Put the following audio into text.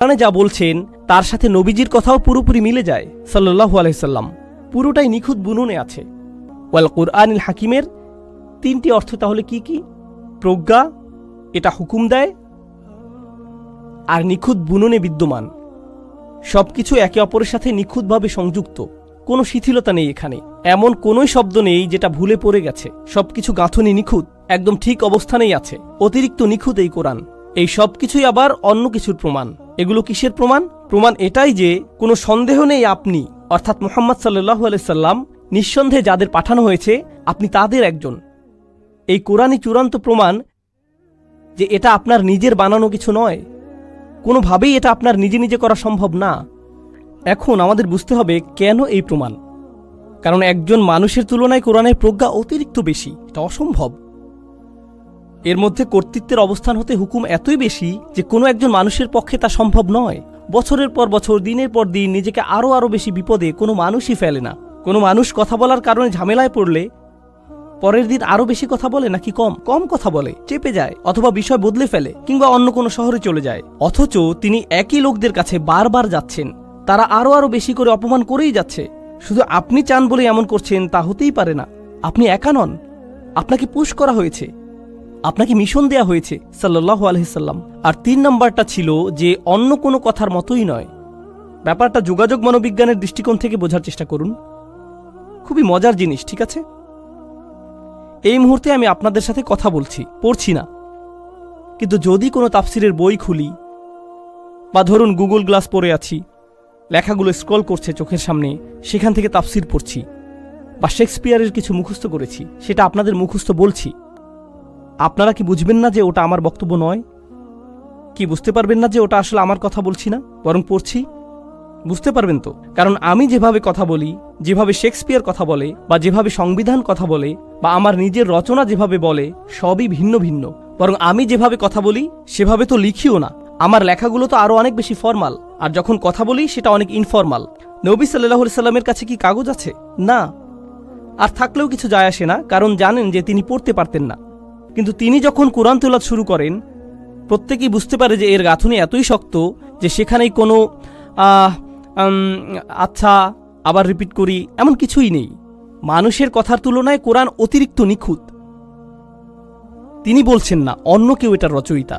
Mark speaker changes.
Speaker 1: কোরআনে যা বলছেন তার সাথে নবীজির কথাও পুরোপুরি মিলে যায় সাল্লাল্লাহু আলাইহি সাল্লাম। পুরোটাই নিখুঁত বুননে আছে। ওয়াল কুরআনিল হাকিমের 3টি অর্থ তাহলে কি কি? প্রজ্ঞা, এটা হুকুম দেয়, আর নিখুঁত বুননে বিদ্যমান। সবকিছু একে অপরের সাথে নিখুঁতভাবে সংযুক্ত, কোনো শিথিলতা নেই এখানে। এমন কোনোই শব্দ নেই যেটা ভুলে পড়ে গেছে। সবকিছু গাঁথনি নিখুঁত, একদম ঠিক অবস্থানেই আছে। অতিরিক্ত নিখুঁত এই কোরআন। এই সব কিছুই আবার অন্য কিছুর প্রমাণ। এগুলো কিসের প্রমাণ? প্রমাণ এটাই যে কোনো সন্দেহ নেই আপনি অর্থাৎ মুহাম্মদ সাল্লাল্লাহু আলাইহি সাল্লাম নিঃসন্দেহে যাদের পাঠানো হয়েছে আপনি তাদের একজন। এই কোরআনই চূড়ান্ত প্রমাণ যে এটা আপনার নিজের বানানো কিছু নয়। কোনোভাবেই এটা আপনার নিজে নিজে করা সম্ভব না। এখন আমাদের বুঝতে হবে কেন এই প্রমাণ। কারণ একজন মানুষের তুলনায় কোরআনের প্রজ্ঞা অতিরিক্ত বেশি, এটা অসম্ভব। এর মধ্যে কর্তৃত্বের অবস্থান হতে হুকুম এতই বেশি যে কোনো একজন মানুষের পক্ষে তা সম্ভব নয়। বছরের পর বছর, দিনের পর দিন নিজেকে আরও বেশি বিপদে কোনো মানুষই ফেলে না। কোনো মানুষ কথা বলার কারণে ঝামেলায় পড়লে পরের দিন আরও বেশি কথা বলে নাকি কম কথা বলে, চেপে যায়, অথবা বিষয় বদলে ফেলে, কিংবা অন্য কোনো শহরে চলে যায়। অথচ তিনি একই লোকদের কাছে বারবার যাচ্ছেন, তারা আরও বেশি করে অপমান করেই যাচ্ছে। শুধু আপনি চান বলে এমন করছেন তা হতেই পারে না। আপনি একা নন, আপনাকে পুশ করা হয়েছে, আপনাকে মিশন দেয়া হয়েছে সাল্লাল্লাহু আলাইহি সাল্লাম। আর 3 নম্বরটা ছিল যে অন্য কোনো কথার মতোই নয়। ব্যাপারটা যোগাযোগ মনোবিজ্ঞানের দৃষ্টিকোণ থেকে বোঝার চেষ্টা করুন। খুবই মজার জিনিস, ঠিক আছে? এই মুহূর্তে আমি আপনাদের সাথে কথা বলছি, পড়ছি না। কিন্তু যদি কোনো তাফসিরের বই খুলি, বা ধরুন গুগল গ্লাস পরে আছি, লেখাগুলো স্ক্রল করছে চোখের সামনে, সেখান থেকে তাফসির পড়ছি, বা শেক্সপিয়ারের কিছু মুখস্থ করেছি, সেটা আপনাদের মুখস্থ বলছি, আপনারা কি বুঝবেন না যে ওটা আমার বক্তব্য নয়? কি বুঝতে পারবেন না যে ওটা আসলে আমার কথা বলছি না, বরং পড়ছি? বুঝতে পারবেন তো? কারণ আমি যেভাবে কথা বলি, যেভাবে শেক্সপিয়ার কথা বলে, বা যেভাবে সংবিধান কথা বলে, বা আমার নিজের রচনা যেভাবে বলে, সবই ভিন্ন ভিন্ন। বরং আমি যেভাবে কথা বলি সেভাবে তো লিখিও না। আমার লেখাগুলো তো আরও অনেক বেশি ফর্মাল, আর যখন কথা বলি সেটা অনেক ইনফর্মাল। নবী সাল্লাল্লাহু আলাইহি সাল্লামের কাছে কি কাগজ আছে? না। আর থাকলেও কিছু যায় আসে না, কারণ জানেন যে তিনি পড়তে পারতেন না। কিন্তু তিনি যখন কোরআন তেলাওয়াত শুরু করেন, প্রত্যেকেই বুঝতে পারে যে এর গাঁথনি এতই শক্ত যে সেখানেই কোনো আচ্ছা, আবার রিপিট করি, এমন কিছুই নেই। মানুষের কথার তুলনায় কোরআন অতিরিক্ত নিখুঁত। তিনি বলছেন না, অন্য কেউ এটার রচয়িতা।